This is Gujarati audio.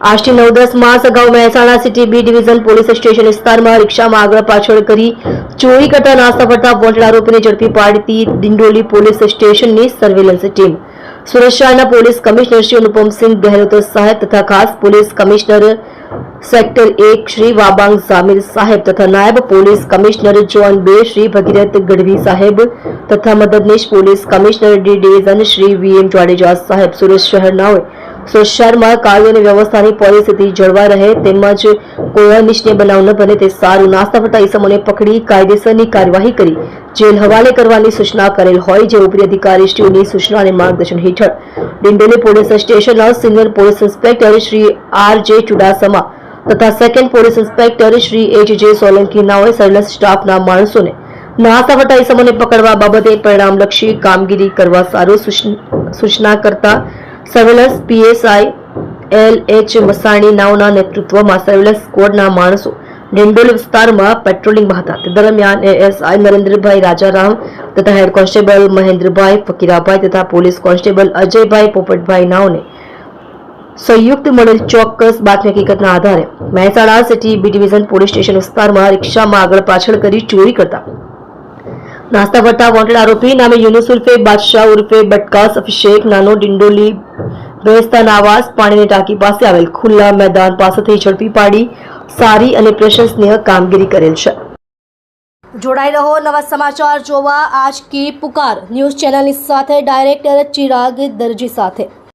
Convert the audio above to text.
આજથી 9-10 માસ અગાઉ Mehsana city B division police station વિસ્તારમાં રિક્ષામાં આગળ પાછળ કરી ચોરી કરતા નાસ્તા ફરતા વોન્ટેડ આરોપીને ઝડપી પાડતી ડિંડોલી પોલીસ સ્ટેશનની સર્વેલન્સ ટીમ, સુરત શહેરના પોલીસ કમિશનર શ્રી અનુપમસિંહ ગહેલોત સાહેબ તથા ખાસ police commissioner sector 1 Shri Wabang Jamir saheb તથા નાયબ police commissioner zone 2 Shri Bhagirath Gadhvi saheb તથા મદદનીશ police commissioner D division Shri VM Jadeja saheb Surat શહેરના સુરત શહેરમાં કાયદો અને વ્યવસ્થાની પરિસ્થિતિ જળવાઈ રહે તેમજ કોઈ અનિચ્છનીય બનાવ ન બને તે સારું નાસ્તા ફરતા ઇસમોને પકડી કાયદેસરની કાર્યવાહી કરી જેલ હવાલે કરવાની સૂચના કરેલ હોય જે ઉપરી અધિકારીશ્રીઓની સૂચના અને માર્ગદર્શન હેઠળ ડિંડોલી પોલીસ સ્ટેશનના senior police inspector Shri RJ. Chudasama તથા second police inspector Shri HJ. Solanki નાઓએ સર્વેલન્સ સ્ટાફના માણસોને નાસ્તા ફરતા ઇસમોને પકડવા બાબતે પરિણામલક્ષી કામગીરી કરવા સારું સૂચના કરતા સર્વેલન્સ પીએસઆઈ એલ.એચ. મસાણી નાઓના નેતૃત્વમાં સર્વેલન્સ સ્ક્વોડના માણસો ડિંડોલી વિસ્તારમાં પેટ્રોલિંગમાં હતા. તે દરમિયાન એએસઆઈ નરેન્દ્રભાઈ રાજારામ તથા હેડ કોન્સ્ટેબલ મહેન્દ્રભાઈ ફકીરાભાઈ તથા પોલીસ કોન્સ્ટેબલ અજયભાઈ પોપટભાઈ નાઓને સંયુક્ત મળેલ ચોક્કસ બાતમી હકીકતના આધારે Mehsana city B division police station વિસ્તારમાં રિક્ષામાં આગળ પાછળ કરી ચોરી કરતા નાસ્તા ફરતા વોન્ટેડ આરોપી નામે યુનુસ ઉર્ફે બાદશાહ ઉર્ફે બટકા સફી શેખ નાનો ડિંડોલી બેસ્તાન આવાસ પાણીની ટાંકી પાસે આવેલ ખુલ્લા મેદાન પાસેથી ઝડપી પાડી સારી અને પ્રશંસનીય કામગીરી કરેલ છે. જોડાઈ રહો નવા સમાચાર જોવા આજ કી પુકાર ન્યૂઝ ચેનલની સાથે ડાયરેક્ટર ચિરાગ દરજી સાથે.